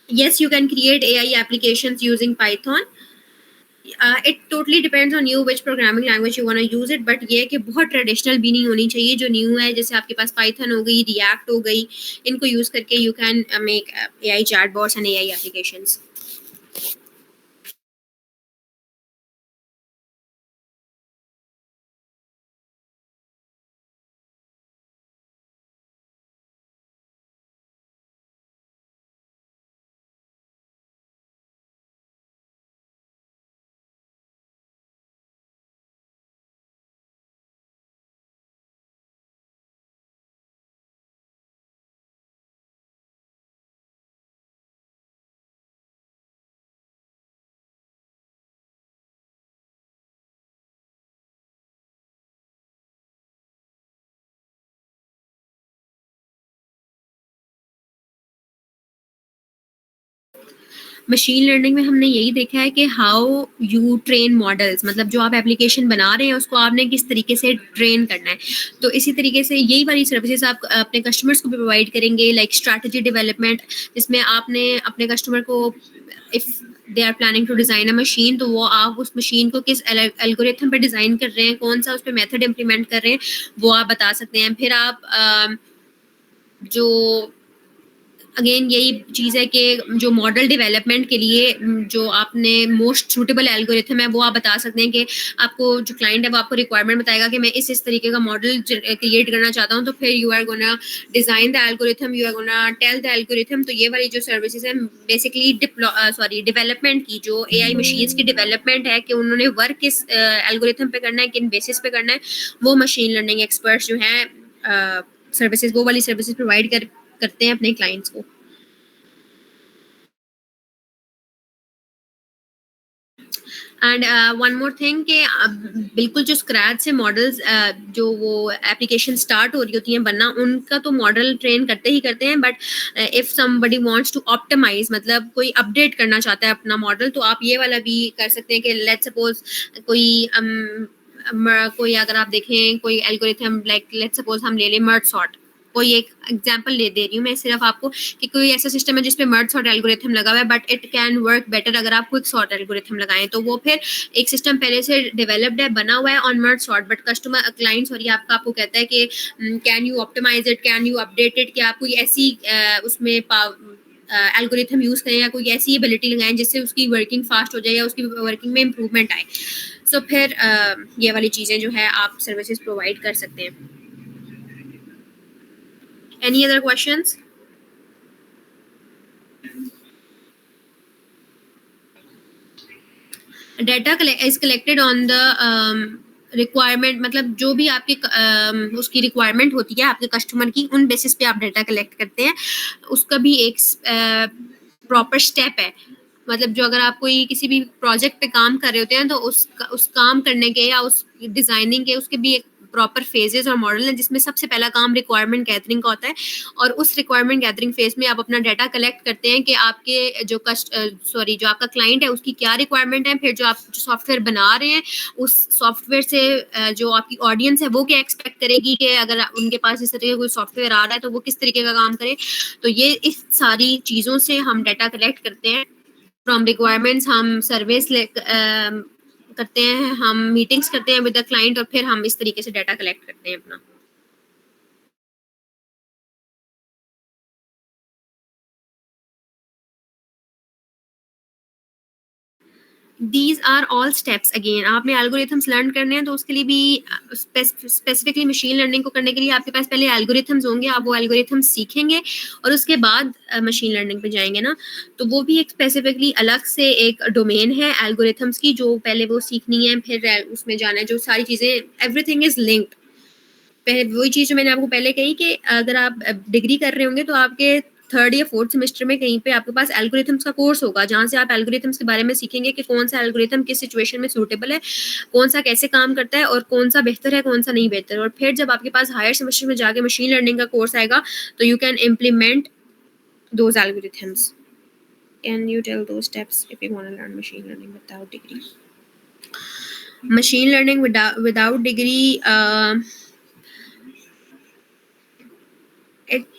Yes, you can create AI applications using Python. It totally depends on you which programming language you want to use it, but ये कि बहुत traditional भी नहीं होनी चाहिए। जो new है जैसे आपके पास पाइथन हो गई, रिएक्ट हो गई, इनको यूज करके you can make AI chatbots and AI applications. Machine learning में हमने यही देखा है कि हाउ यू ट्रेन मॉडल्स, मतलब जो आप एप्लीकेशन बना रहे हैं उसको आपने किस तरीके से ट्रेन करना है। तो इसी तरीके से यही वाली सर्विसेज आप अपने कस्टमर्स को भी प्रोवाइड करेंगे, लाइक स्ट्रैटेजी डेवलपमेंट, जिसमें आपने अपने कस्टमर को, if they are planning to design a machine, तो वो आप उस मशीन को किस एल्गोरिथम पे डिज़ाइन कर रहे हैं, कौन सा उस पे मेथड इम्प्लीमेंट कर रहे हैं, वो आप बता सकते हैं। फिर आप जो अगेन यही चीज़ है कि जो मॉडल डेवलपमेंट के लिए जो आपने मोस्ट सूटेबल एल्गोरिथम है वो आप बता सकते हैं कि आपको जो क्लाइंट है वो आपको रिक्वायरमेंट बताएगा कि मैं इस तरीके का मॉडल क्रिएट करना चाहता हूँ, तो फिर you are gonna design the algorithm, you are gonna tell the algorithm. तो ये वाली जो सर्विसेज है बेसिकली डेवलपमेंट की, जो एआई मशीन्स की डेवलपमेंट है कि उन्होंने वर्क किस एल्गोरिथम पे करना है, किन बेसिस पे करना है, वो मशीन लर्निंग एक्सपर्ट्स जो हैं सर्विसेज, वो वाली सर्विसेज प्रोवाइड करते हैं अपने क्लाइंट्स को। एंड वन मोर थिंग कि बिल्कुल जो स्क्रैच से मॉडल्स जो वो एप्लीकेशन स्टार्ट हो रही होती हैं बनना, उनका तो मॉडल ट्रेन करते ही करते हैं, but if somebody wants to optimise, मतलब कोई अपडेट करना चाहता है अपना मॉडल, तो आप ये वाला भी कर सकते हैं कि लेट्स सपोज कोई कोई अगर आप देखें कोई एल्गोरिथम, लाइक लेट्स सपोज हम ले लें मर्ज सॉर्ट, कोई एक एग्जांपल दे रही हूँ मैं सिर्फ आपको कि कोई ऐसा सिस्टम है जिसपे मर्ज सॉर्ट एल्गोरिथम लगा हुआ है, but it can work better अगर आप क्विक सॉर्ट एल्गोरिथम लगाएं। तो वो फिर एक सिस्टम पहले से डेवलप्ड है, बना हुआ है on merge sort, but customer client sorry आपको कहता है कि can you optimise it, can you update it, कि आप कोई ऐसी उसमें एल्गोरिथम यूज करें या कोई ऐसी एबिलिटी लगाएं जिससे उसकी वर्किंग फास्ट हो जाए या उसकी वर्किंग में इंप्रूवमेंट आए। सो फिर ये वाली चीज़ें जो है आप सर्विसेज प्रोवाइड कर सकते हैं। Any other questions? Data is collected on the requirement, मतलब जो भी आपकी उसकी रिक्वायरमेंट होती है आपके कस्टमर की, उन बेसिस पे आप डाटा कलेक्ट करते हैं। उसका भी एक प्रॉपर स्टेप है, मतलब जो अगर आप कोई किसी भी प्रोजेक्ट पे काम कर रहे होते हैं तो उस काम करने के या उस डिजाइनिंग के उसके भी एक प्रॉपर फेजेस और मॉडल है, जिसमें सबसे पहला काम रिक्वायरमेंट गैदरिंग का होता है। और उस रिक्वायरमेंट गैदरिंग फेज में आप अपना डाटा कलेक्ट करते हैं कि आपके जो आपका क्लाइंट है उसकी क्या रिक्वायरमेंट है, फिर जो आप जो सॉफ्टवेयर बना रहे हैं उस सॉफ्टवेयर से जो आपकी ऑडियंस है वो क्या एक्सपेक्ट करेगी कि अगर उनके पास इस तरीके का कोई सॉफ्टवेयर आ रहा है तो वो किस तरीके का काम करे। तो ये इस सारी चीज़ों से हम डाटा कलेक्ट करते हैं। फ्रॉम रिक्वायरमेंट्स हम सर्वेस करते हैं, हम मीटिंग्स करते हैं विद द क्लाइंट, और फिर हम इस तरीके से डाटा कलेक्ट करते हैं अपना। These are all steps. Again आपने एल्गोरिथम्स लर्न करने हैं तो उसके लिए भी स्पेसिफिकली मशीन लर्निंग को करने के लिए आपके पास पहले एल्गोरिथम्स होंगे, आप वो एल्गोरिथम्स सीखेंगे और उसके बाद मशीन लर्निंग पे जाएंगे ना। तो वो भी एक स्पेसिफिकली अलग से एक डोमेन है एल्गोरिथम्स की, जो पहले वो सीखनी है, फिर उसमें जाना है, जो सारी चीज़ें एवरीथिंग इज लिंक्ड। पहले वही चीज़ जो मैंने आपको पहले कही कि अगर आप डिग्री कर रहे होंगे तो आपके थर्ड या फोर्थ सेमेस्टर में कहीं पे आपके पास एल्गोरिथम्स का कोर्स होगा, जहाँ से आप एल्गोरिथम्स के बारे में सीखेंगे कि कौन सा एल्गोरिथम किस सिचुएशन में सूटेबल है, कौन सा कैसे काम करता है और कौन सा बेहतर है कौन सा नहीं बेहतर। और फिर जब आपके पास हायर सेमेस्टर में जाके मशीन लर्निंग का कोर्स आएगा तो you can implement those algorithms. Can you tell दो steps if you want to learn machine learning without degree? Machine learning without degree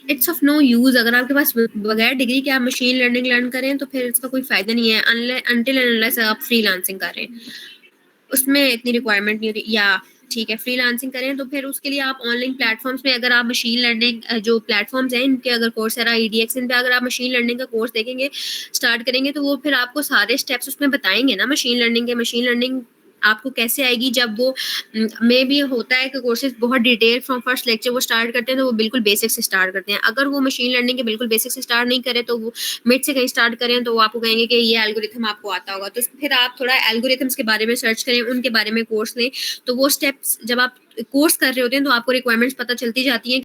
it's of no use. अगर आपके पास बगैर degree के आप मशीन लर्निंग लर्न करें तो फिर इसका कोई फायदा नहीं है, अनटिल अनलेस आप फ्रीलांसिंग कर रहे हैं, उसमें इतनी रिक्वायरमेंट नहीं होती। या ठीक है फ्रीलांसिंग करें तो फिर उसके लिए आप ऑनलाइन प्लेटफॉर्म्स में, अगर आप मशीन लर्निंग जो प्लेटफॉर्म्स हैं इनके, अगर कोर्सेरा ईडीएक्स, इन पे अगर आप मशीन लर्निंग का कोर्स देखेंगे स्टार्ट करेंगे तो वो फिर आपको सारे स्टेप्स उसमें बताएंगे ना मशीन लर्निंग के। मशीन लर्निंग आपको कैसे आएगी जब वो मे भी होता है कि कोर्सेज बहुत डिटेल फ्रॉम फर्स्ट लेक्चर वो स्टार्ट करते हैं तो वो बिल्कुल बेसिक से स्टार्ट करते हैं। अगर वो मशीन लर्निंग के बिल्कुल बेसिक से स्टार्ट नहीं करें तो वो मिड से कहीं स्टार्ट करें तो वो आपको कहेंगे कि ये एल्गोरिथम आपको आता होगा, तो फिर आप थोड़ा एल्गोरिथम्स के बारे में सर्च करें, उनके बारे में कोर्स लें। तो वो स्टेप्स जब आप कोर्स कर रहे होते हैं तो आपको रिक्वायरमेंट्स पता चलती जाती हैं